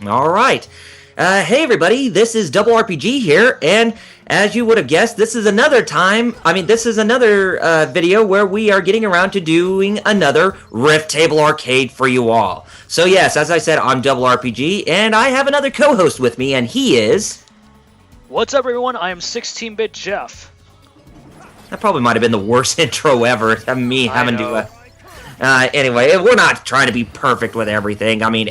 All right. Hey, everybody. This is Double RPG here, and as you would have guessed, this is another video where we are getting around to doing another Riff Table Arcade for you all. So yes, as I said, I'm Double RPG, and I have another co-host with me, and he is... What's up, everyone? I am 16-bit Jeff. That probably might have been the worst intro ever. Me having to... Anyway, we're not trying to be perfect with everything. I mean,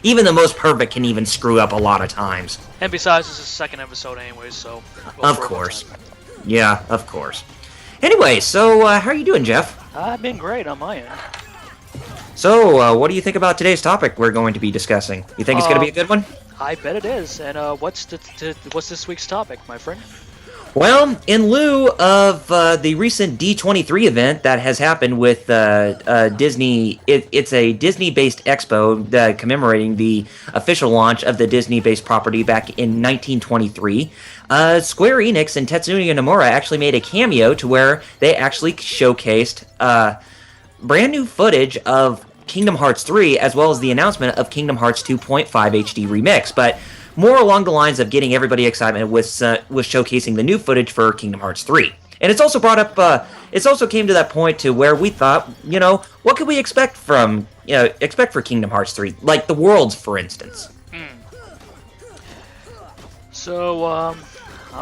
even the most perfect can even screw up a lot of times. And besides, this is the second episode anyway, so... Of course. Yeah, of course. Anyway, so how are you doing, Jeff? I've been great on my end. So, what do you think about today's topic we're going to be discussing? You think it's going to be a good one? I bet it is. And what's this week's topic, my friend? Well, in lieu of the recent D23 event that has happened with Disney, it's a Disney-based expo commemorating the official launch of the Disney-based property back in 1923. Square-Enix and Tetsuya Nomura actually made a cameo to where they actually showcased brand new footage of Kingdom Hearts 3 as well as the announcement of Kingdom Hearts 2.5 HD Remix, but more along the lines of getting everybody excited with showcasing the new footage for Kingdom Hearts 3. And it's also brought up, it's also came to that point to where we thought, what could we expect for Kingdom Hearts 3? Like the worlds, for instance. So, I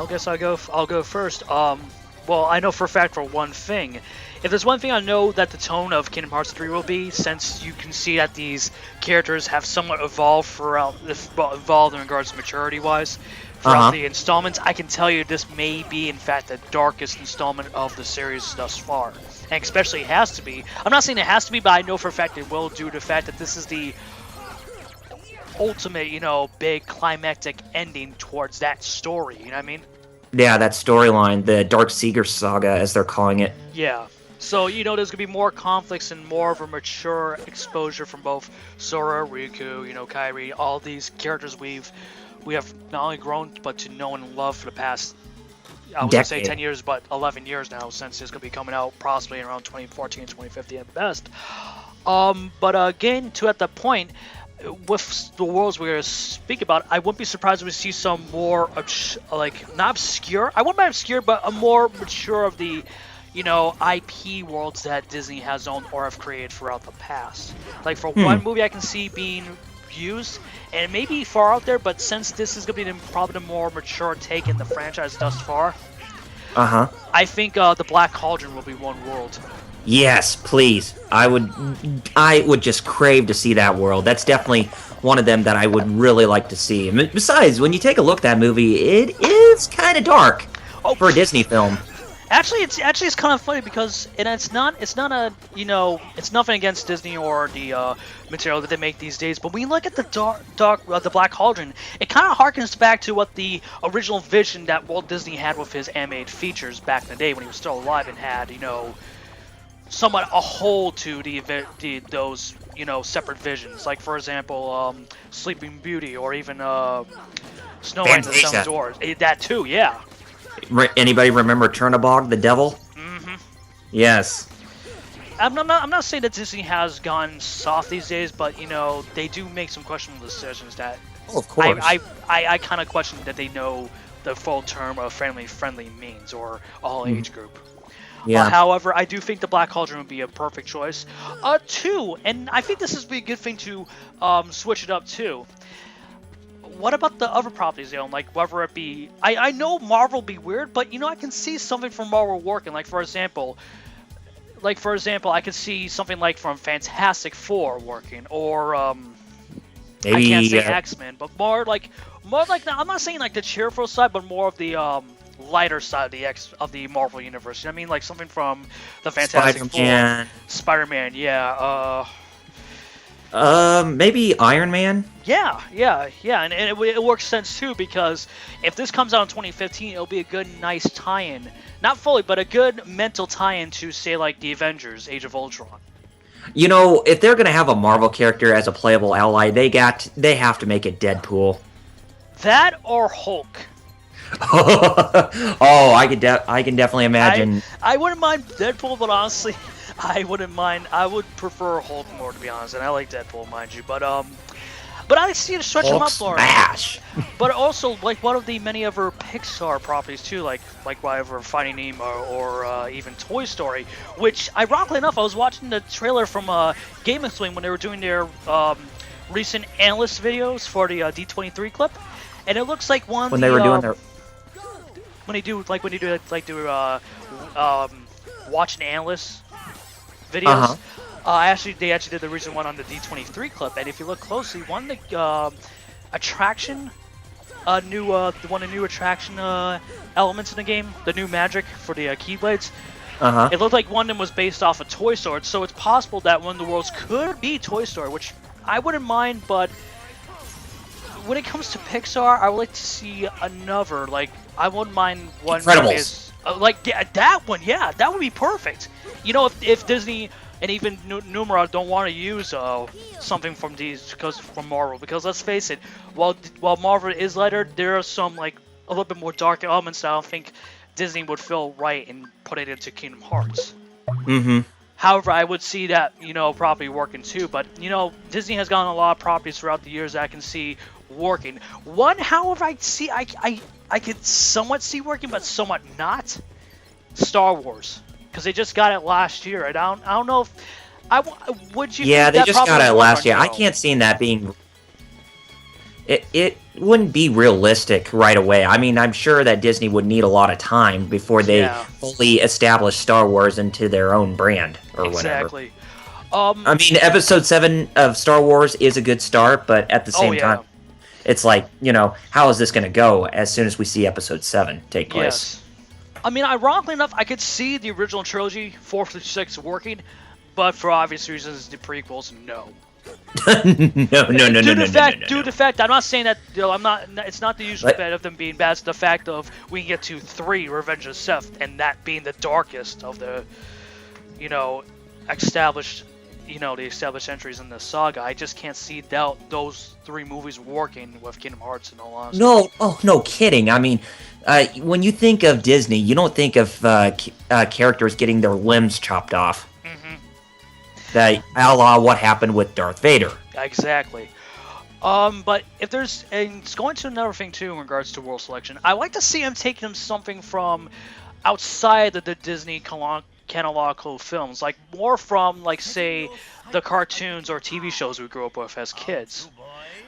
guess I'll go first. Well, I know for a fact for one thing. If there's one thing I know that the tone of Kingdom Hearts 3 will be, since you can see that these characters have somewhat evolved in regards to maturity-wise throughout the installments, I can tell you this may be, in fact, the darkest installment of the series thus far. And especially it has to be. I'm not saying it has to be, but I know for a fact it will due to the fact that this is the ultimate, big climactic ending towards that story, you know what I mean? Yeah, that storyline, the Dark Seeger saga, as they're calling it. Yeah. So, there's going to be more conflicts and more of a mature exposure from both Sora, Riku, Kairi, all these characters we have not only grown, but to know and love for the past, I was going to say 10 years, but 11 years now, since it's going to be coming out possibly around 2014, 2015 at best. But again, at that point, with the worlds we're going to speak about, I wouldn't be surprised if we see some more, not obscure, I wouldn't be obscure, but a more mature of the IP worlds that Disney has owned or have created throughout the past. Like, for one movie I can see being used, and maybe far out there, but since this is going to be probably the more mature take in the franchise thus far, I think the Black Cauldron will be one world. Yes, please. I would just crave to see that world. That's definitely one of them that I would really like to see. Besides, when you take a look at that movie, it is kind of dark for a Disney film. It's kind of funny because it's nothing against Disney or the material that they make these days. But when you look at the Black Cauldron, it kind of harkens back to what the original vision that Walt Disney had with his animated features back in the day when he was still alive and had somewhat a whole to those separate visions. Like, for example, Sleeping Beauty or even Snow White and the Seven Dwarfs. That too, yeah. Anybody remember Chernabog the Devil? Mm-hmm. Yes. I'm not saying that Disney has gone soft these days, but they do make some questionable decisions that. Oh, of course. I kind of question that they know the full term of friendly means or all age group. Yeah. However, I do think the Black Cauldron would be a perfect choice. Two, and I think this would be a good thing to switch it up too. What about the other properties they own? Like, whether it be... I know Marvel will be weird, but, I can see something from Marvel working. Like, for example, I could see something like from Fantastic Four working, or, maybe, I can't say X-Men, but more like, I'm not saying, like, the cheerful side, but more of the, lighter side of the Marvel Universe. You know what I mean? Like, something from the Fantastic Four. Spider-Man, yeah, maybe Iron Man? Yeah, and it works sense too, because if this comes out in 2015, it'll be a good, nice tie-in. Not fully, but a good mental tie-in to, say, like, the Avengers, Age of Ultron. If they're going to have a Marvel character as a playable ally, they have to make it Deadpool. That or Hulk. Oh, I can definitely imagine. I wouldn't mind Deadpool, but honestly, I wouldn't mind. I would prefer Hulk more, to be honest, and I like Deadpool, mind you. But But I see it stretch them Hulk up, Laura. smash. But also, like, one of the many other Pixar properties, too, like whatever, Finding Nemo or even Toy Story, which, ironically enough, I was watching the trailer from Game Explain when they were doing their recent analyst videos for the D23 clip, and it looks like one When they were doing their... when they do watch an analyst videos. They actually did the recent one on the D23 clip, and if you look closely, one of the attraction, one of the new attraction elements in the game, the new magic for the Keyblades. It looked like one of them was based off of Toy Story, so it's possible that one of the worlds could be Toy Story, which I wouldn't mind, but when it comes to Pixar, I would like to see another, like, I wouldn't mind one Incredibles. that one, yeah, that would be perfect. You know, if Disney and even Numera don't want to use something from Marvel, because let's face it, while Marvel is lighter, there are some, like, a little bit more dark elements that I don't think Disney would feel right in putting into Kingdom Hearts. However, I would see that, property working too, but, Disney has gotten a lot of properties throughout the years that I can see working. One, however, I could somewhat see working, but somewhat not. Star Wars, because they just got it last year, and I don't know if would you? Yeah, think they that just got probably it would last work year. on I your own? can't see that being... It wouldn't be realistic right away. I mean, I'm sure that Disney would need a lot of time before they fully establish Star Wars into their own brand or whatever. Exactly. I mean, Episode 7 of Star Wars is a good start, but at the same time, it's like, how is this going to go as soon as we see Episode 7 take place? Yes. I mean, ironically enough, I could see the original trilogy, 4 through 6, working, but for obvious reasons, the prequels, no. No. Due to the fact, I'm not saying that, it's not the usual bet of them being bad, it's the fact of we can get to 3, Revenge of the Sith, and that being the darkest of the, established, the established entries in the saga. I just can't see those 3 movies working with Kingdom Hearts, in all honesty. No kidding. I mean, when you think of Disney, you don't think of characters getting their limbs chopped off. A la what happened with Darth Vader. Exactly. But if there's, and it's going to another thing too in regards to world selection, I like to see him taking something from outside of the Disney canonical films, like more from, like, say, the cartoons or TV shows we grew up with as kids.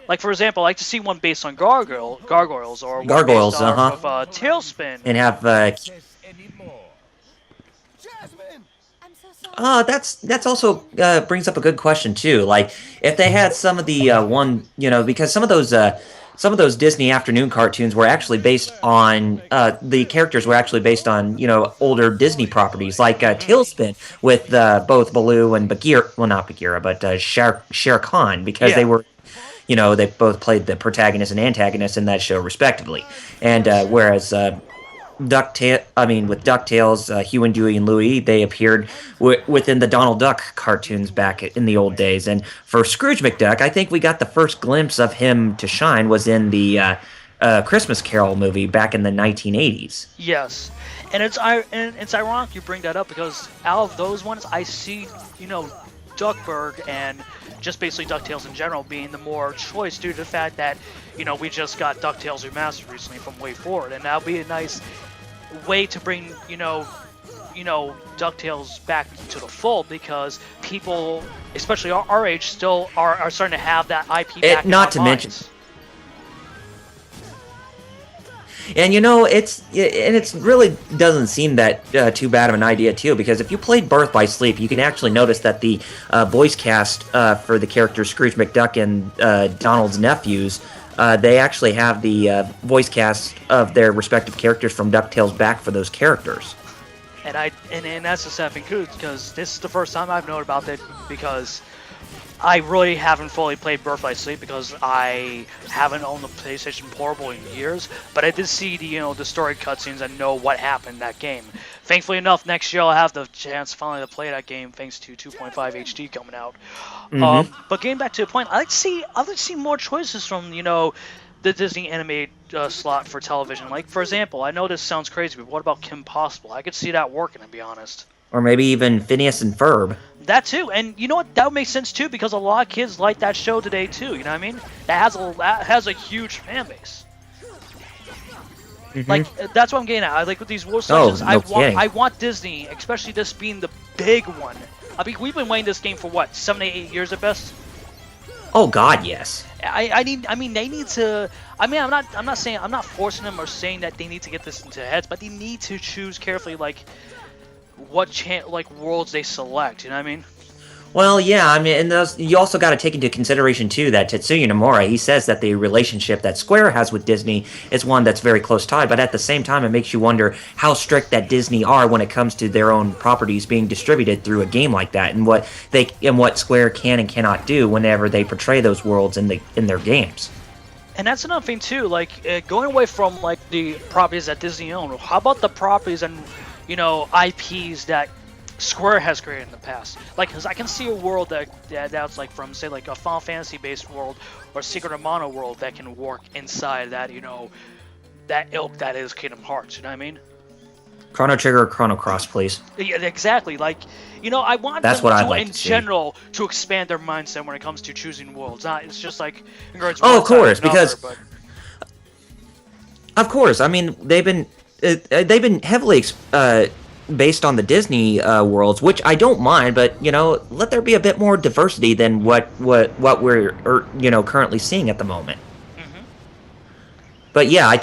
Like, for example, I like to see one based on gargoyles, or one based off of Tailspin. And have that's also brings up a good question too. Like, if they had some of the because some of those Disney afternoon cartoons were actually based on the characters were actually based on older Disney properties, like Tailspin with both Baloo and Bagheera. Well, not Bagheera, but Shere Khan, because they were. They both played the protagonist and antagonist in that show respectively, and whereas with DuckTales, Hugh and Dewey and Louie, they appeared within the Donald Duck cartoons back in the old days. And for Scrooge McDuck, I think we got the first glimpse of him to shine was in the Christmas Carol movie back in the 1980s. Yes, and it's ironic you bring that up, because out of those ones, I see Duckburg and just basically DuckTales in general being the more choice, due to the fact that we just got DuckTales Remastered recently from Way Forward, and that'll be a nice way to bring DuckTales back to the fold, because people, especially our age, still are starting to have that IP back in not their to mention. minds. And it really doesn't seem that too bad of an idea too, because if you played Birth by Sleep, you can actually notice that the voice cast for the characters Scrooge McDuck and Donald's nephews, they actually have the voice cast of their respective characters from DuckTales back for those characters. And that's the sad thing too, because this is the first time I've known about that, because I really haven't fully played Birth by Sleep because I haven't owned the PlayStation Portable in years, but I did see the story cutscenes and know what happened in that game. Thankfully enough, next year I'll have the chance finally to play that game, thanks to 2.5 HD coming out. But getting back to the point, I'd like to see more choices from the Disney animated slot for television. Like, for example, I know this sounds crazy, but what about Kim Possible? I could see that working, to be honest. Or maybe even Phineas and Ferb. That too, and you know what? That would make sense too because a lot of kids like that show today too. You know what I mean? That has a huge fan base. Mhm. Like that's what I'm getting at. I like with these World Oh, Selections. no kidding. I want Disney, especially this being the big one. I mean, we've been waiting this game for what 7, 8 years at best. Oh God, yes. I mean, they need to. I mean, I'm not forcing them or saying that they need to get this into heads, but they need to choose carefully, like what worlds they select. You know what I mean? Well, yeah, I mean, and you also got to take into consideration too that Tetsuya Nomura, he says that the relationship that Square has with Disney is one that's very close tied, but at the same time, it makes you wonder how strict that Disney are when it comes to their own properties being distributed through a game like that, and what Square can and cannot do whenever they portray those worlds in their games. And that's another thing too. Like going away from like the properties that Disney own. How about the properties and IPs that Square has created in the past? Like, because I can see a world that's like from say like a Final Fantasy based world or Secret of Mana world that can work inside that that ilk that is Kingdom Hearts. You know what I mean? Chrono Trigger or Chrono Cross, please. Yeah, exactly. Like, I want That's them what I'd to, like in to see. general, to expand their mindset when it comes to choosing worlds. It's just like, Oh, of course, because of course, I mean they've been heavily based on the Disney worlds, which I don't mind, but let there be a bit more diversity than what we're currently seeing at the moment. But yeah, I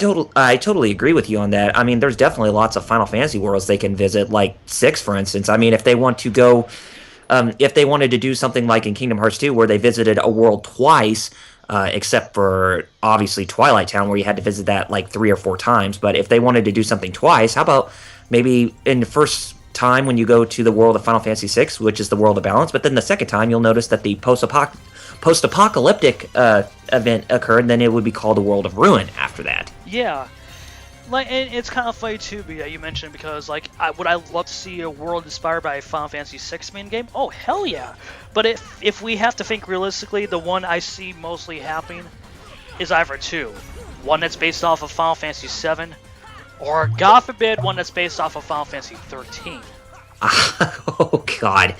totally agree with you on that. I mean, there's definitely lots of Final Fantasy worlds they can visit, like 6, for instance. I mean, if they want to go, if they wanted to do something like in Kingdom Hearts 2, where they visited a world twice, except for obviously Twilight Town, where you had to visit that like 3 or 4 times. But if they wanted to do something twice, how about maybe in the first time when you go to the world of Final Fantasy VI, which is the world of balance, but then the second time you'll notice that the post-apocalyptic event occurred, and then it would be called the World of Ruin after that. Yeah. Like, and it's kind of funny too that you mentioned, because like, would I love to see a world inspired by a Final Fantasy VI main game? Oh hell yeah! But if we have to think realistically, the one I see mostly happening is either 2, one that's based off of Final Fantasy VII, or God forbid, one that's based off of Final Fantasy 13. Oh God!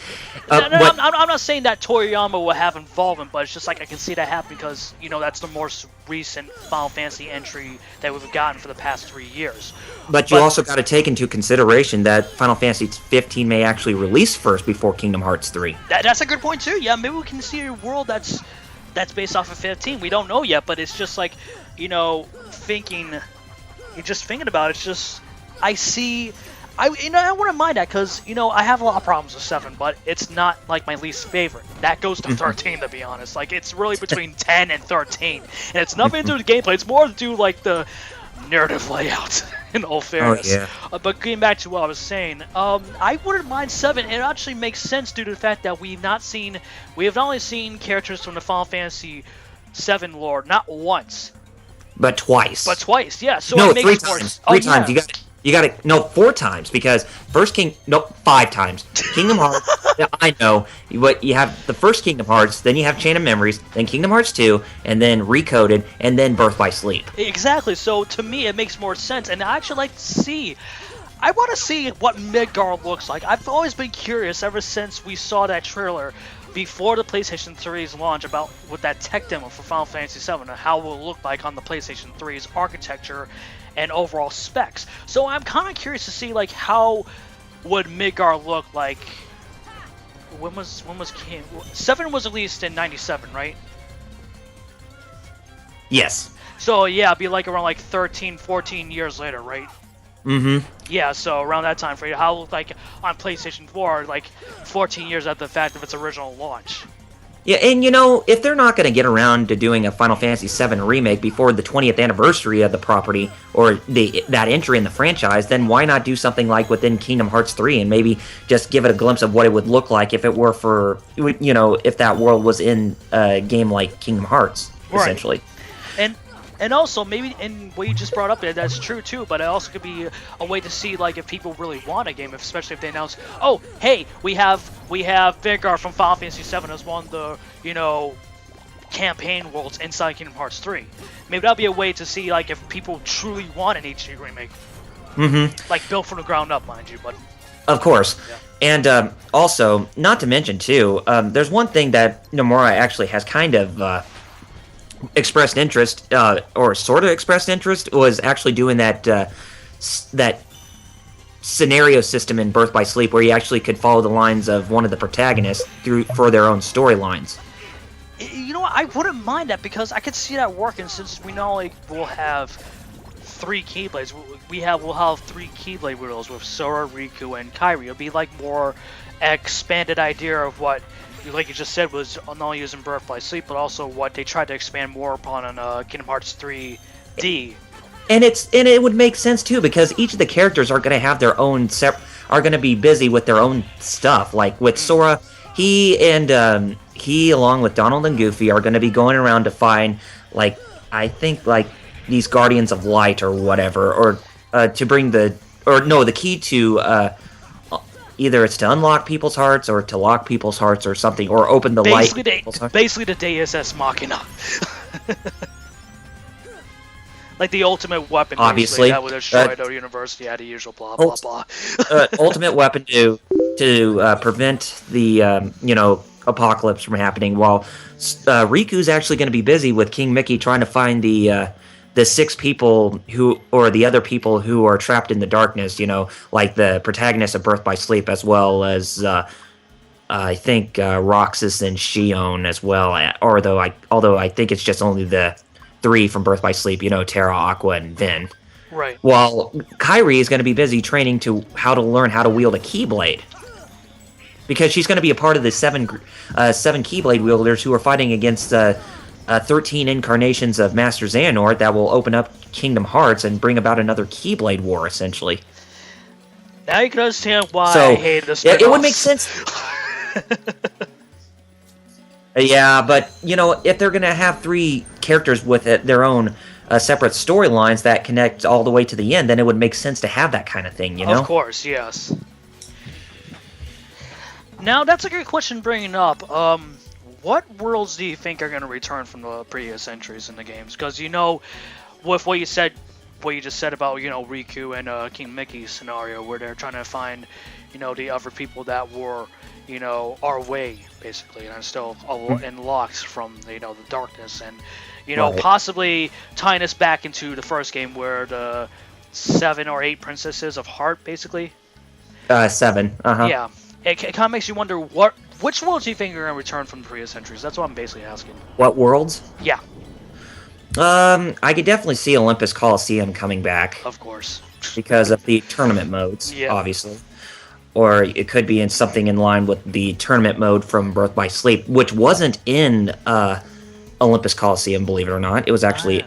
I'm not saying that Toriyama will have involvement, but it's just like I can see that happen because that's the most recent Final Fantasy entry that we've gotten for the past 3 years. But you also got to take into consideration that Final Fantasy 15 may actually release first before Kingdom Hearts 3. That's a good point too. Yeah, maybe we can see a world that's based off of 15. We don't know yet, but it's just like thinking about it. It's just I wouldn't mind that because I have a lot of problems with 7, but it's not like my least favorite. That goes to 13, to be honest. Like, it's really between 10 and 13, and it's nothing to do with gameplay. It's more to do like the narrative layout. In all fairness. Oh, yeah. But getting back to what I was saying, I wouldn't mind 7. It actually makes sense due to the fact that we have not only seen characters from the Final Fantasy 7 lore not once, but twice. Yeah. So no, it makes 3 more times. Oh, 3 times. yeah. You got to no 4 times because 5 times. Kingdom Hearts. Yeah, I know. But you have the first Kingdom Hearts, then you have Chain of Memories, then Kingdom Hearts 2, and then Recoded, and then Birth by Sleep. Exactly. So to me, it makes more sense, and I actually like to see. I want to see what Midgard looks like. I've always been curious ever since we saw that trailer before the PlayStation 3's launch with that tech demo for Final Fantasy VII and how it will look like on the PlayStation 3's architecture and overall specs. So I'm kind of curious to see like how would Midgard look like. When was 7 was released in 97, right? Yes. So yeah, it'd be like around like 13, 14 years later, right? Mm-hmm. Yeah, so around that time frame, how like on PlayStation 4, like 14 years after the fact of its original launch. Yeah, and if they're not going to get around to doing a Final Fantasy VII remake before the 20th anniversary of the property or that entry in the franchise, then why not do something like within Kingdom Hearts 3 and maybe just give it a glimpse of what it would look like if it were if that world was in a game like Kingdom Hearts, essentially. And also, maybe, and what you just brought up there, that's true too, but it also could be a way to see, like, if people really want a game, especially if they announce, oh, hey, we have Vanguard from Final Fantasy VII as one of the, campaign worlds inside Kingdom Hearts 3. Maybe that'll be a way to see, like, if people truly want an HD remake. Mm-hmm. Like, built from the ground up, mind you, but... Of course. Yeah. And also, not to mention too, there's one thing that Nomura actually has kind of expressed interest, or sort of expressed interest, was actually doing that scenario system in Birth by Sleep, where you actually could follow the lines of one of the protagonists through for their own storylines. You know what? I wouldn't mind that because I could see that working since we not only will have 3 Keyblades, we'll have 3 Keyblade wheels with Sora, Riku, and Kairi. It'll be like more expanded idea of what, like you just said, was not only using Birth by Sleep, but also what they tried to expand more upon on Kingdom Hearts 3D. And it would make sense too, because each of the characters are going to have their own are going to be busy with their own stuff. Like with Sora, he along with Donald and Goofy are going to be going around to find, like, I think, like, these Guardians of Light or whatever, or to bring the key to either it's to unlock people's hearts or to lock people's hearts or something, or open the light. Basically, the Deus Ex Machina. Like the ultimate weapon, obviously, that would destroy the university at the usual blah blah blah. Ultimate weapon to prevent the apocalypse from happening. While Riku's actually going to be busy with King Mickey trying to find the 6 people the other people who are trapped in the darkness. Like the protagonist of Birth by Sleep, as well as I think Roxas and Shion as well. Although I think it's just only the 3 from Birth by Sleep, Terra, Aqua, and Vin. Right. While Kairi is going to be busy training how to learn how to wield a Keyblade. Because she's going to be a part of the 7 Keyblade wielders who are fighting against 13 incarnations of Master Xehanort that will open up Kingdom Hearts and bring about another Keyblade war, essentially. Now you can understand why I hated the spin-offs. It would make sense. Yeah, but, if they're going to have 3 characters with their own separate storylines that connect all the way to the end, then it would make sense to have that kind of thing, Of course, yes. Now, that's a good question bringing up. What worlds do you think are going to return from the previous entries in the games? Because, with what you just said about, Riku and King Mickey's scenario, where they're trying to find, the other people that were, our way, basically, and are still locked from, the darkness, and, Right. possibly tying us back into the first game where the 7 or 8 princesses of Heart, basically. 7. Uh-huh. Yeah. It kind of makes you wonder which worlds do you think are going to return from the previous entries? That's what I'm basically asking. What worlds? Yeah. I could definitely see Olympus Coliseum coming back. Of course. Because of the tournament modes, obviously. Or it could be in something in line with the tournament mode from Birth by Sleep, which wasn't in Olympus Coliseum, believe it or not. It was actually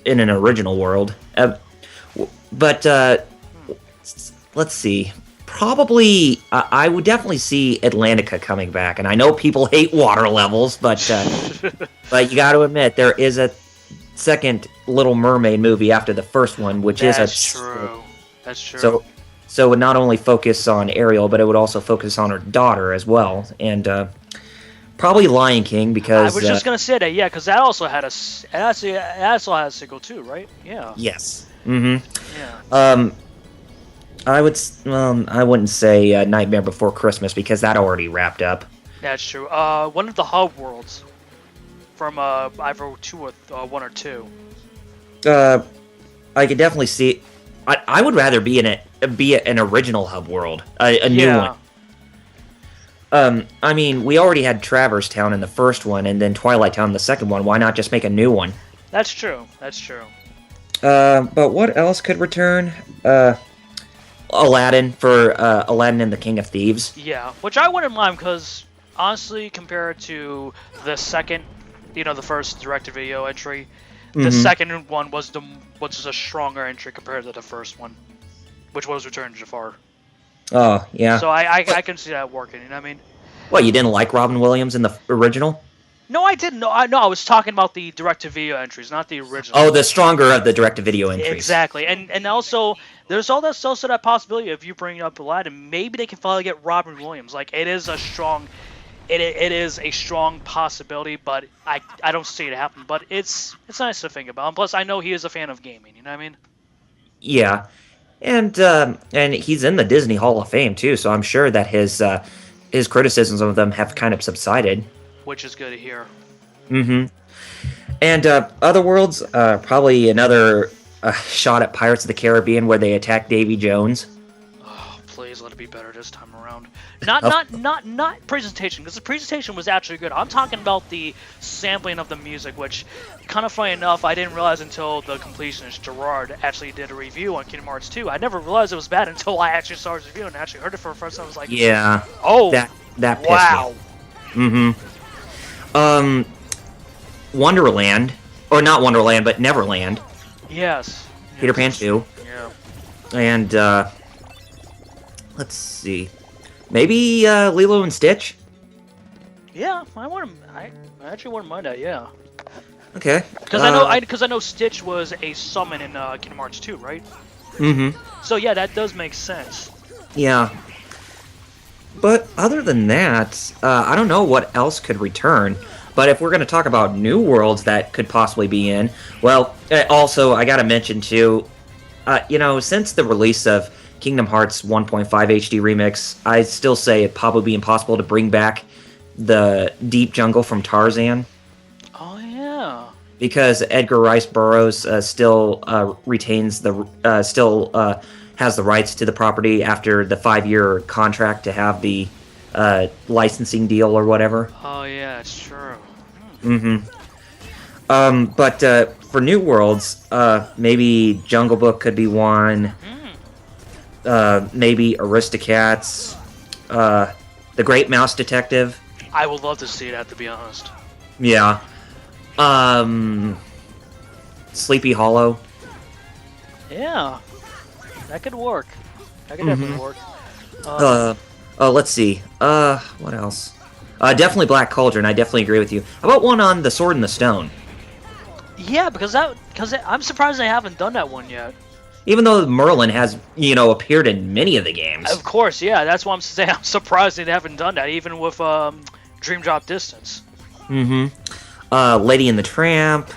in an original world. But let's see. Probably, I would definitely see Atlantica coming back. And I know people hate water levels, but but you got to admit, there is a second Little Mermaid movie after the first one, which That's true. That's true. So it would not only focus on Ariel, but it would also focus on her daughter as well. And probably Lion King, because... I was just going to say that, yeah, because that also had a sequel too, right? Yeah. Yes. Mm-hmm. Yeah. I wouldn't say Nightmare Before Christmas, because that already wrapped up. That's true. One of the hub worlds from either 2 or 1 or 2. I could definitely see... I would rather be an original hub world, a new one. I mean, we already had Traverse Town in the first one, and then Twilight Town in the second one. Why not just make a new one? That's true. That's true. But what else could return? Aladdin for Aladdin and the King of Thieves. Yeah, which I wouldn't mind because honestly, compared to the second, the first direct-to-video entry, the second one was a stronger entry compared to the first one, which was Return to Jafar. Oh, yeah. So I can see that working, you know what I mean? What, you didn't like Robin Williams in the original? No, I didn't. No, I was talking about the direct-to-video entries, not the original. Oh, the stronger of the direct-to-video entries. Exactly. And also, there's also that possibility of you bringing up Aladdin, maybe they can finally get Robin Williams. Like, it is a strong possibility, but I don't see it happen. But it's nice to think about. And plus, I know he is a fan of gaming. You know what I mean? Yeah, and he's in the Disney Hall of Fame too. So I'm sure that his criticisms of them have kind of subsided. which is good to hear. Mm-hmm. And Other Worlds, probably another shot at Pirates of the Caribbean where they attack Davy Jones. Oh, please let it be better this time around. Not presentation, because the presentation was actually good. I'm talking about the sampling of the music, which, kind of funny enough, I didn't realize until the completionist Gerard actually did a review on Kingdom Hearts 2. I never realized it was bad until I actually saw his review and actually heard it for the first time. I was like, Yeah. oh, that pissed wow. me. Mm-hmm. Wonderland, or not Wonderland, but Neverland. Yes. Peter Pan 2. Yeah. And let's see, maybe Lilo and Stitch. Yeah, I actually wouldn't mind that. Yeah. Okay. Because I know Stitch was a summon in Kingdom Hearts 2, right? Mm-hmm. So yeah, that does make sense. Yeah. But other than that, I don't know what else could return. But if we're going to talk about new worlds that could possibly be in, well, also, I got to mention, too, since the release of Kingdom Hearts 1.5 HD Remix, I still say it'd probably be impossible to bring back the Deep Jungle from Tarzan. Oh, yeah. Because Edgar Rice Burroughs still retains has the rights to the property after the 5-year contract to have the licensing deal or whatever. Oh, yeah, it's true. But for new worlds, maybe Jungle Book could be one. Maybe Aristocats. The Great Mouse Detective. I would love to see that, to be honest. Yeah. Sleepy Hollow. Yeah. That could work. That could definitely work. Let's see. What else? Definitely Black Cauldron. I definitely agree with you. How about one on The Sword and the Stone? Yeah, because I'm surprised they haven't done that one yet. Even though Merlin has, appeared in many of the games. Of course, yeah. That's why I'm saying I'm surprised they haven't done that, even with Dream Drop Distance. Lady and the Tramp.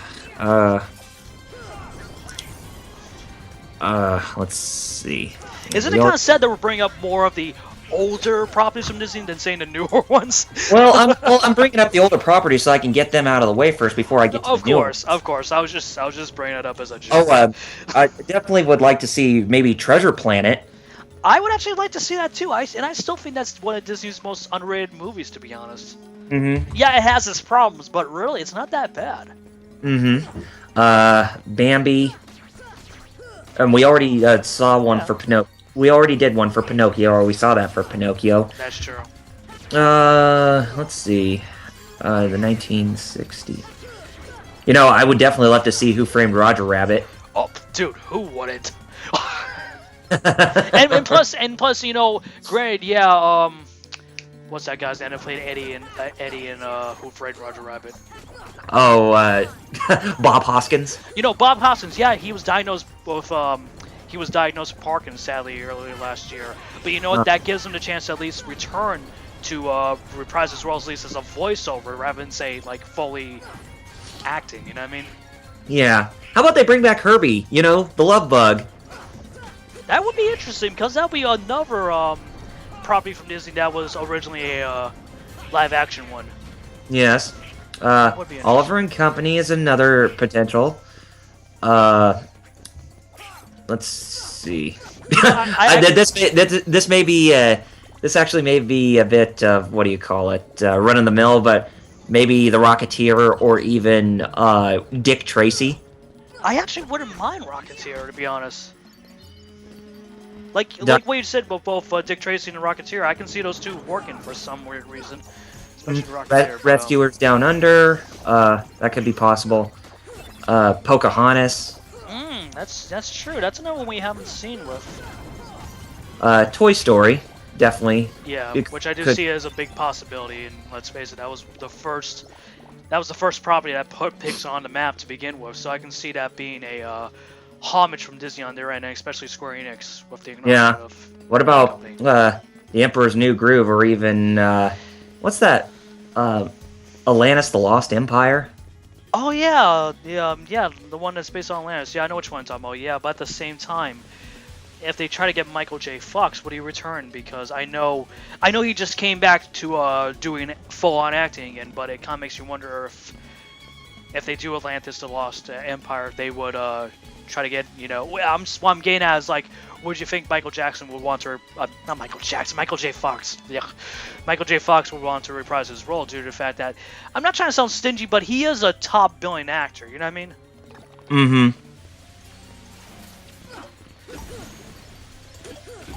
Let's see. Isn't it kind of sad that we're bringing up more of the older properties from Disney than saying the newer ones? Well, I'm bringing up the older properties so I can get them out of the way first before I get to the new ones. Of course. I was just bringing it up as a joke. Oh, I definitely would like to see maybe Treasure Planet. I would actually like to see that too. I still think that's one of Disney's most underrated movies, to be honest. Yeah, it has its problems, but really, it's not that bad. Bambi. And we already saw one for Pinocchio. We already did one for Pinocchio, or we saw that for Pinocchio. That's true. Let's see. The 1960. I would definitely love to see Who Framed Roger Rabbit. Oh, dude, who wouldn't? and plus, granted, yeah. What's that guy's name that played Eddie in Who Framed Roger Rabbit? Oh, Bob Hoskins. Bob Hoskins. Yeah, he was diagnosed with Parkinson's, sadly, earlier last year. But you know what? That gives him the chance to at least return to reprise his roles, at least as a voiceover, rather than say like fully acting. You know what I mean? Yeah. How about they bring back Herbie? The Love Bug. That would be interesting because that would be another property from Disney that was originally a live-action one. Yes. Oliver and Company is another potential. Let's see. This may be this actually may be a bit of what do you call it? Run of the mill, but maybe The Rocketeer or even Dick Tracy. I actually wouldn't mind Rocketeer, to be honest. Like what you said about both Dick Tracy and the Rocketeer, I can see those two working for some weird reason. Especially the Rocketeer. Rescuers Down Under, that could be possible. Pocahontas. That's true. That's another one we haven't seen with. Toy Story, definitely. Yeah, which I do see as a big possibility. And let's face it, that was the first property that put Pixar on the map to begin with. So I can see that being a homage from Disney on their end, and especially Square-Enix with the acknowledgement of. What about The Emperor's New Groove, or even what's that? Atlantis: The Lost Empire. Oh yeah, the one that's based on Atlantis. Yeah, I know which one I'm talking about. Yeah, but at the same time, if they try to get Michael J. Fox, would he return? Because I know he just came back to doing full-on acting again, but it kind of makes you wonder if they do Atlantis: The Lost Empire, they would try to get, what I'm getting at is, like, would you think Michael Jackson would want to, not Michael Jackson, Michael J. Fox, yeah, Michael J. Fox would want to reprise his role due to the fact that, I'm not trying to sound stingy, but he is a top billing actor, you know what I mean? Mm-hmm.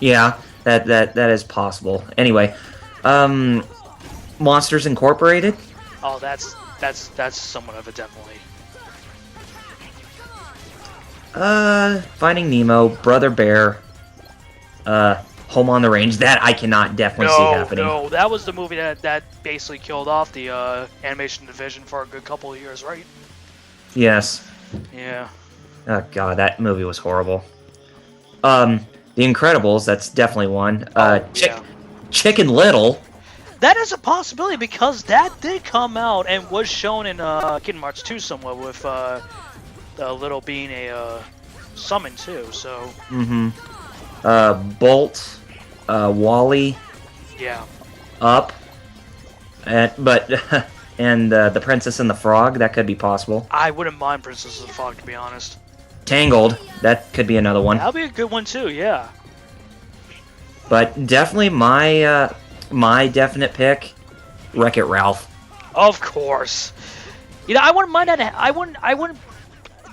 Yeah, that is possible. Anyway, Monsters Incorporated? Oh, that's somewhat of a definitely. Finding Nemo, Brother Bear, Home on the Range. That I cannot definitely see happening. No, that was the movie that basically killed off the animation division for a good couple of years, right? Yes. Yeah. Oh god, that movie was horrible. The Incredibles, that's definitely one. Chicken Little. That is a possibility because that did come out and was shown in Kingdom Hearts 2 somewhat with Little being a summon too. So. Mm-hmm. Bolt, Wally. Yeah. Up. And The Princess and the Frog. That could be possible. I wouldn't mind Princess and the Frog, to be honest. Tangled. That could be another one. That'll be a good one too. Yeah. But definitely my definite pick, Wreck-It Ralph. Of course. I wouldn't mind that.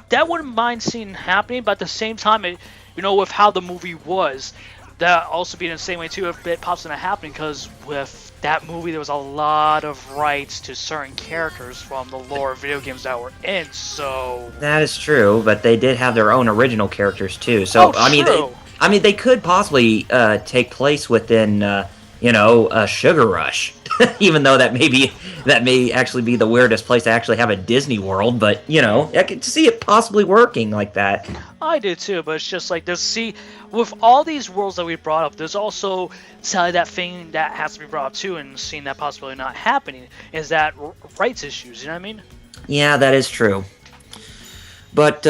That wouldn't mind seeing happening, but at the same time, with how the movie was, that also being the same way too if it pops into happening, because with that movie there was a lot of rights to certain characters from the lore of video games that were in, so... That is true, but they did have their own original characters too, so they could possibly take place within Sugar Rush. Even though that may actually be the weirdest place to actually have a Disney World, but I could see it possibly working like that. I do too, but it's just like with all these worlds that we brought up, there's also that thing that has to be brought up too, and seeing that possibility not happening is that rights issues. You know what I mean? Yeah, that is true. But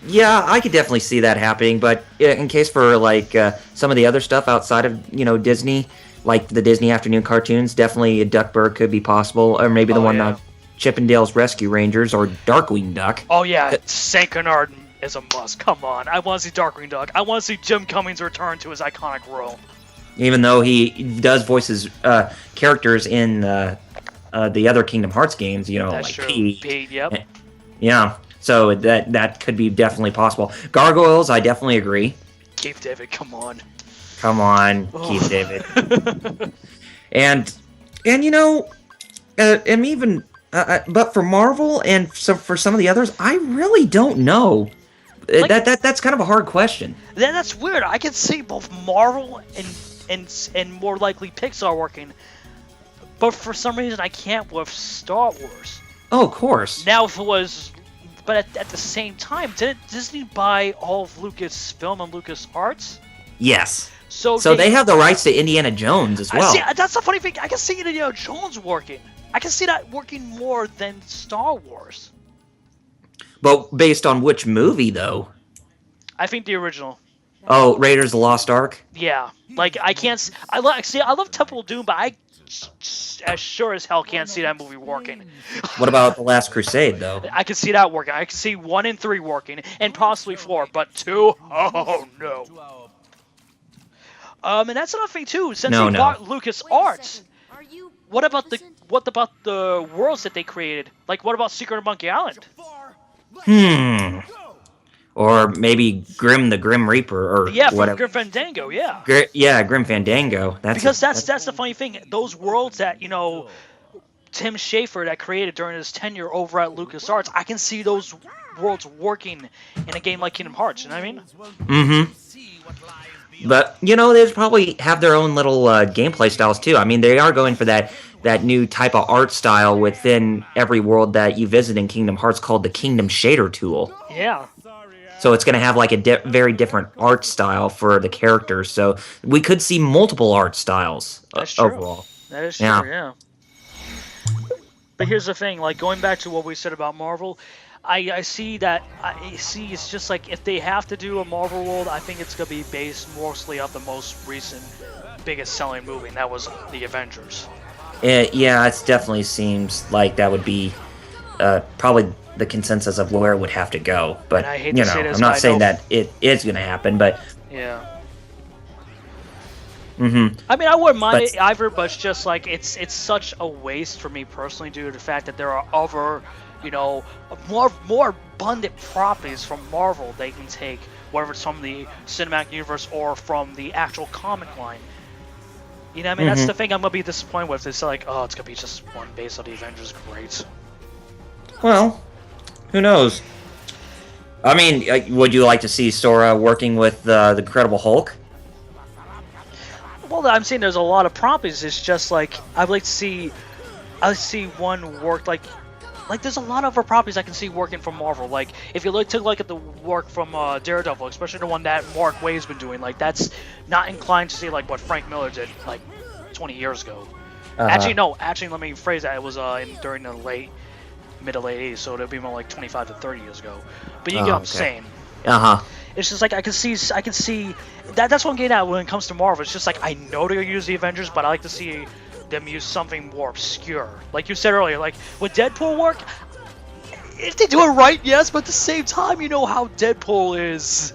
yeah, I could definitely see that happening. But in case for like some of the other stuff outside of Disney. Like the Disney afternoon cartoons, definitely a Duckburg could be possible, or maybe the one Chippendale's Rescue Rangers or Darkwing Duck. Oh yeah, Saint Bernard is a must. Come on, I want to see Darkwing Duck. I want to see Jim Cummings return to his iconic role. Even though he does voice his characters in the other Kingdom Hearts games, That's like true. Pete. Yep. Yeah, so that could be definitely possible. Gargoyles, I definitely agree. Keith David, come on. Come on, Keith David. and even but for Marvel and for some of the others, I really don't know. That's kind of a hard question. That's weird. I can see both Marvel and more likely Pixar working, but for some reason I can't with Star Wars. Oh, of course. Now if it was, but at the same time, didn't Disney buy all of Lucasfilm and LucasArts? Yes. So they have the rights to Indiana Jones as well. That's the funny thing. I can see Indiana Jones working. I can see that working more than Star Wars. But based on which movie, though? I think the original. Oh, Raiders of the Lost Ark? Yeah. Like, I can't... I love Temple of Doom, but I as sure as hell can't see that movie working. What about The Last Crusade, though? I can see that working. I can see 1 and 3 working, and possibly 4, but 2? Oh, no. And that's another thing too. Since they bought LucasArts, what about the worlds that they created? Like, what about Secret of Monkey Island? Or maybe Grim the Grim Reaper, or whatever. Grim Fandango, yeah. Grim Fandango. That's the funny thing. Those worlds that Tim Schafer that created during his tenure over at LucasArts, I can see those worlds working in a game like Kingdom Hearts. You know what I mean? Mm-hmm. But, they probably have their own little gameplay styles, too. I mean, they are going for that new type of art style within every world that you visit in Kingdom Hearts called the Kingdom Shader tool. Yeah. So it's going to have, like, a very different art style for the characters. So we could see multiple art styles overall. That is true, yeah. But here's the thing, like, going back to what we said about Marvel, I see that. I see. It's just like if they have to do a Marvel world, I think it's gonna be based mostly off the most recent, biggest selling movie, and that was the Avengers. Yeah, it definitely seems like that would be probably the consensus of where it would have to go. And But I hate to say this, I'm but not I saying know. that it is going to happen. But Yeah. mm-hmm. I mean, I wouldn't mind But it either, but it's just like it's such a waste for me personally due to the fact that there are other, more abundant properties from Marvel they can take, whether it's from the cinematic universe or from the actual comic line. You know what I mean? That's the thing I'm gonna be disappointed with. It's like, oh, it's gonna be just one base of the Avengers. Great. well, who knows? I mean, would you like to see Sora working with the Incredible Hulk? Well, I'm saying there's a lot of properties. It's just like I'd like to see one work like there's a lot of other properties I can see working from Marvel. Like if you took a look at the work from Daredevil, especially the one that Mark Waid's been doing, like that's not inclined to see like what Frank Miller did like 20 years ago. Actually, no. Actually, let me phrase that. It was during the mid to late 80s, so it'd be more like 25 to 30 years ago. But you get what I'm saying. It's just like I can see that's what I'm getting at when it comes to Marvel. It's just like I know they're gonna use the Avengers, but I like to see them use something more obscure. Like you said earlier, like would Deadpool work? If they do it right, yes, but at the same time, you know how Deadpool is.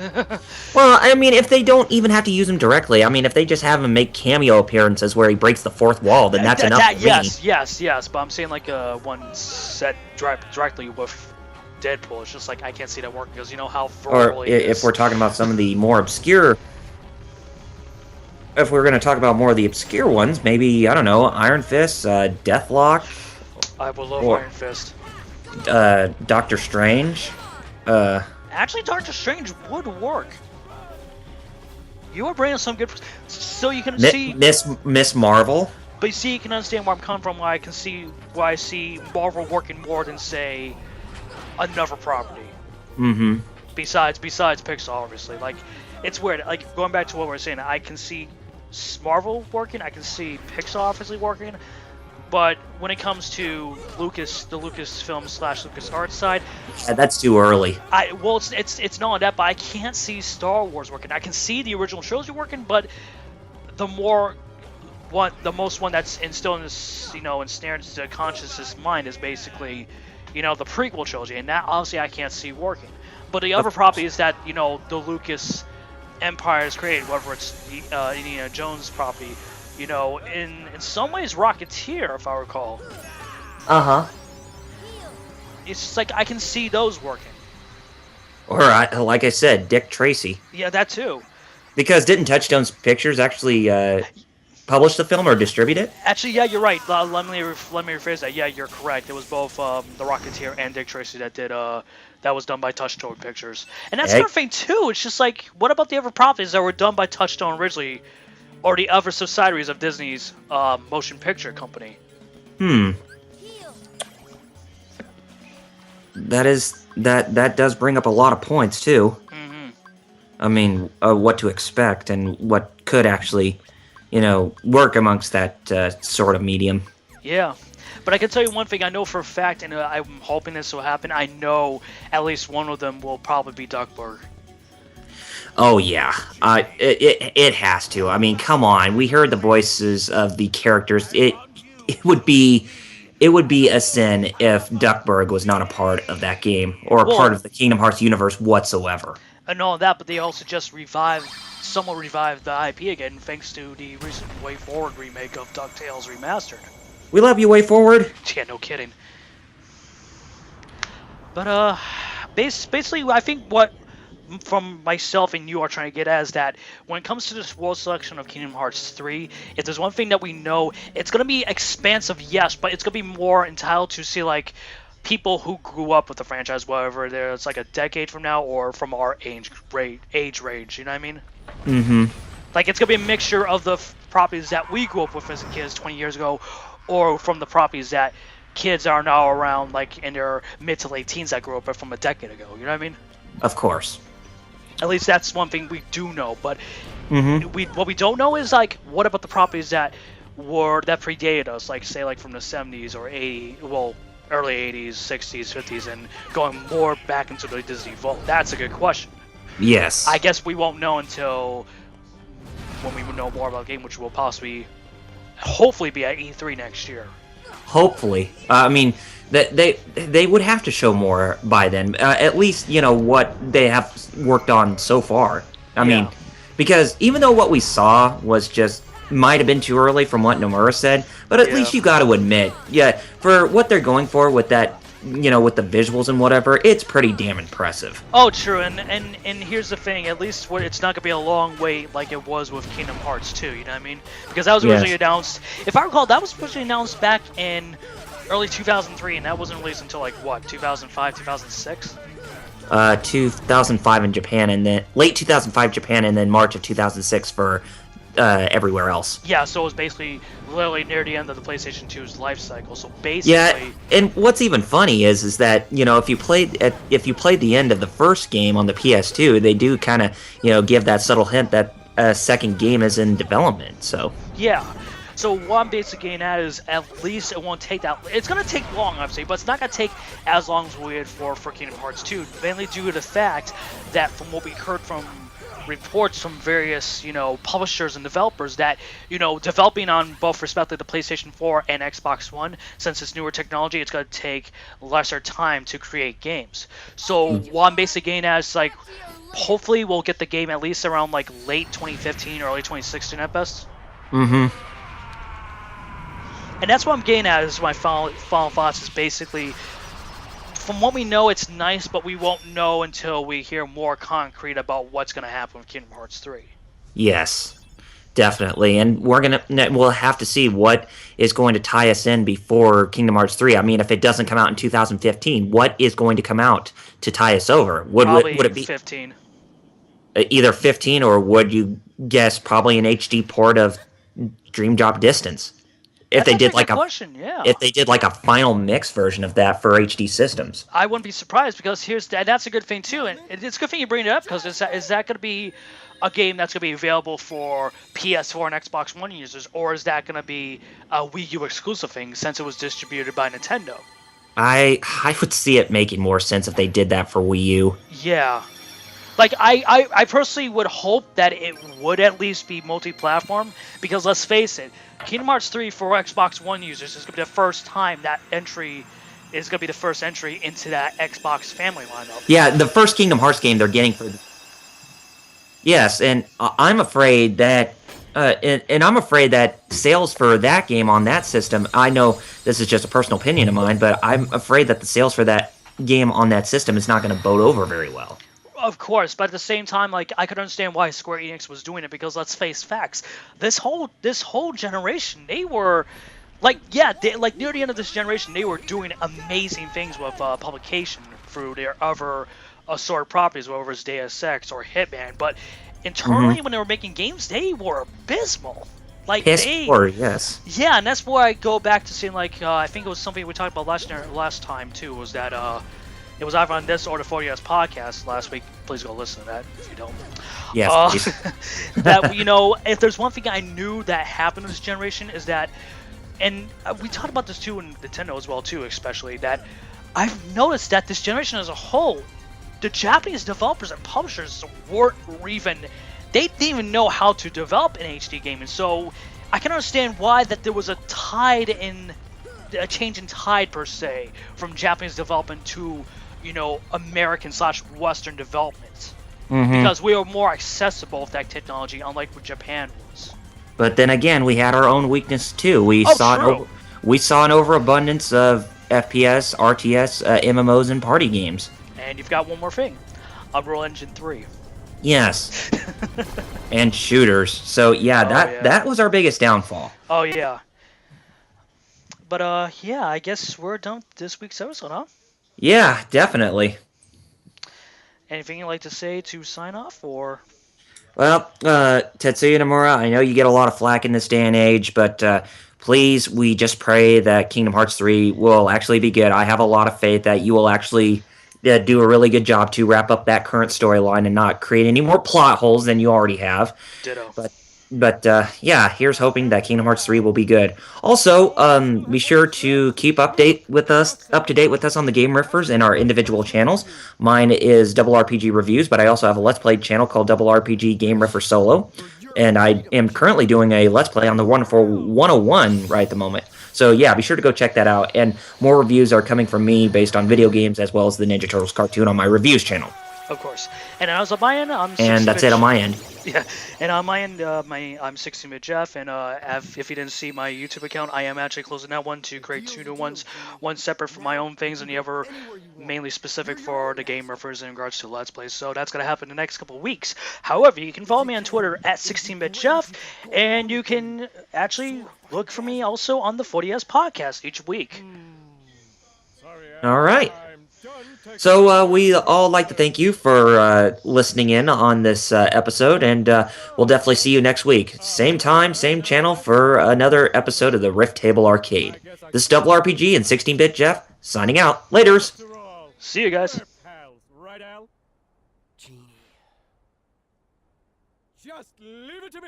Well, I mean, if they don't even have to use him directly, I mean, if they just have him make cameo appearances where he breaks the fourth wall, then that's enough for me. Yes, but I'm saying like one set directly with Deadpool. It's just like I can't see that working because you know how verbal Or he is. if we're talking about some of the more obscure, if we're going to talk about more of the obscure ones, maybe, I don't know, Iron Fist, Deathlock, I would love or Iron Fist. Doctor Strange. Actually, Doctor Strange would work. You are bringing some good, so you can see. Miss Marvel. But you see, you can understand where I'm coming from. Why I see Marvel working more than say another property. Mm-hmm. Besides Pixar, obviously. Like it's weird. Like going back to what we were saying, I can see Marvel working. I can see Pixar obviously working. But when it comes to the Lucasfilm / LucasArts side, That's too early. it's not that, but I can't see Star Wars working. I can see the original trilogy working, but the most one that's instilled in this, ensnared into the consciousness mind is basically, the prequel trilogy, and that obviously I can't see working. But the other properties that the Lucas Empire has created, whether it's the Indiana Jones property. In some ways, Rocketeer, if I recall. It's just like I can see those working. Or, like I said, Dick Tracy. Yeah, that too. Because didn't Touchstone's Pictures actually publish the film or distribute it? Actually, yeah, you're right. Let me rephrase that. Yeah, you're correct. It was both the Rocketeer and Dick Tracy that did. That was done by Touchstone Pictures. And that's another thing too. It's just like, what about the other properties that were done by Touchstone originally? Or the other subsidiaries of Disney's motion picture company. That does bring up a lot of points too. Mm-hmm. I mean, what to expect and what could actually, work amongst that sort of medium. Yeah, but I can tell you one thing. I know for a fact, and I'm hoping this will happen. I know at least one of them will probably be Duckburg. Oh yeah, it has to. I mean, come on. We heard the voices of the characters. It would be a sin if Duckburg was not a part of that game or a part of the Kingdom Hearts universe whatsoever. And all that, but they also just somewhat revived the IP again thanks to the recent Way Forward remake of DuckTales Remastered. We love you, Way Forward. Yeah, no kidding. But basically, I think what from myself and you are trying to get at is that when it comes to this world selection of Kingdom Hearts 3, if there's one thing that we know, it's going to be expansive, yes, but it's going to be more entitled to see like people who grew up with the franchise, whether it's like a decade from now or from our age range, you know what I mean? Mm-hmm. Like it's going to be a mixture of the properties that we grew up with as kids 20 years ago, or from the properties that kids are now around like in their mid to late teens that grew up with from a decade ago, you know what I mean? Of course. At least that's one thing we do know, but Mm-hmm. what we don't know is like what about the properties that predated us, like say like from the 70s or 80s, well, early 80s, 60s, 50s, and going more back into the Disney vault? That's a good question. Yes. I guess we won't know until when we know more about the game, which will possibly, hopefully, be at E3 next year. Hopefully. I mean, they would have to show more by then. At least, what they have worked on so far. I mean, because even though what we saw was just might have been too early from what Nomura said, but at least you got to admit, for what they're going for with that, with the visuals and whatever, it's pretty damn impressive. Oh, true, and here's the thing, at least it's not going to be a long wait like it was with Kingdom Hearts 2, you know what I mean? Because that was originally announced, if I recall, that was originally announced back in early 2003, and that wasn't released until, 2005, 2006? 2005 in Japan, and then late 2005 Japan, and then March of 2006 for everywhere else. Yeah, so it was basically literally near the end of the PlayStation 2's life cycle. So basically, and what's even funny is that if you played the end of the first game on the PS2, they do kind of give that subtle hint that a second game is in development. So So what I'm basically getting at is at least it won't take that. It's going to take long, obviously, but it's not going to take as long as we had for Kingdom Hearts 2, mainly due to the fact that from what we heard from reports from various, publishers and developers that, developing on both respectively the PlayStation 4 and Xbox One, since it's newer technology, it's going to take lesser time to create games. So what I'm basically getting at is, hopefully we'll get the game at least around, late 2015, early 2016 at best. Mm-hmm. And that's what I'm getting at is my final thoughts is basically, from what we know, it's nice, but we won't know until we hear more concrete about what's going to happen with Kingdom Hearts 3. Yes, definitely. And we'll have to see what is going to tie us in before Kingdom Hearts 3. I mean, if it doesn't come out in 2015, what is going to come out to tie us over? Would it be 15? Either 15, or would you guess probably an HD port of Dream Drop Distance? If they did if they did a final mix version of that for HD systems, I wouldn't be surprised, because that's a good thing too, and it's a good thing you bring it up, because is that going to be a game that's going to be available for PS4 and Xbox One users, or is that going to be a Wii U exclusive thing since it was distributed by Nintendo? I would see it making more sense if they did that for Wii U. Yeah. I personally would hope that it would at least be multi-platform, because let's face it, Kingdom Hearts 3 for Xbox One users is going to be the first time that entry is going to be the first entry into that Xbox family lineup. Yeah, the first Kingdom Hearts game they're getting for... Yes, and I'm afraid that... I'm afraid that sales for that game on that system... I know this is just a personal opinion of mine, but I'm afraid that the sales for that game on that system is not going to bode over very well. Of course, but at the same time, I could understand why Square-Enix was doing it, because let's face facts. This whole generation, they were, near the end of this generation, they were doing amazing things with publication through their other assorted properties, whether it's Deus Ex or Hitman. But internally, when they were making games, they were abysmal. Yes. Yeah, and that's where I go back to seeing, I think it was something we talked about last time too, was that it was either on this or the 40S podcast last week. Please go listen to that if you don't. Yes, please. That, if there's one thing I knew that happened in this generation is that, and we talked about this too in Nintendo as well too, especially, that I've noticed that this generation as a whole, the Japanese developers and publishers weren't even, they didn't even know how to develop an HD game. And so I can understand why that there was a change in tide per se from Japanese development to American/Western development, because we are more accessible with that technology, unlike what Japan was. But then again, we had our own weakness too. We saw an overabundance of FPS, RTS, MMOs, and party games. And you've got one more thing, Unreal Engine 3. Yes, and shooters. So that was our biggest downfall. Oh yeah. But I guess we're done with this week's episode, huh? Yeah, definitely. Anything you'd like to say to sign off, or? Well, Tetsuya Nomura, I know you get a lot of flack in this day and age, but please, we just pray that Kingdom Hearts 3 will actually be good. I have a lot of faith that you will actually do a really good job to wrap up that current storyline and not create any more plot holes than you already have. Ditto. But yeah, here's hoping that Kingdom Hearts 3 will be good. Also, be sure to keep up to date with us on the Game Riffers and our individual channels. Mine is Double RPG Reviews, but I also have a Let's Play channel called Double RPG Game Riffer Solo, and I am currently doing a Let's Play on the Wonderful 101 right at the moment. So yeah, be sure to go check that out. And more reviews are coming from me based on video games as well as the Ninja Turtles cartoon on my reviews channel. Of course. And as on my end, I'm And that's it on my end. Yeah, and on my end, I'm 16-bit Jeff, and if you didn't see my YouTube account, I am actually closing that one to create 2 new ones, one separate for my own things, and the other mainly specific for the game reference in regards to Let's Plays. So that's gonna happen in the next couple of weeks. However, you can follow me on Twitter at 16-bit Jeff, and you can actually look for me also on the 40S podcast each week. All right. So we all like to thank you for listening in on this episode, and we'll definitely see you next week. Same time, same channel for another episode of the Riff Table Arcade. This is Double RPG and 16-Bit Jeff, signing out. Laters! See you guys. Just leave it to me.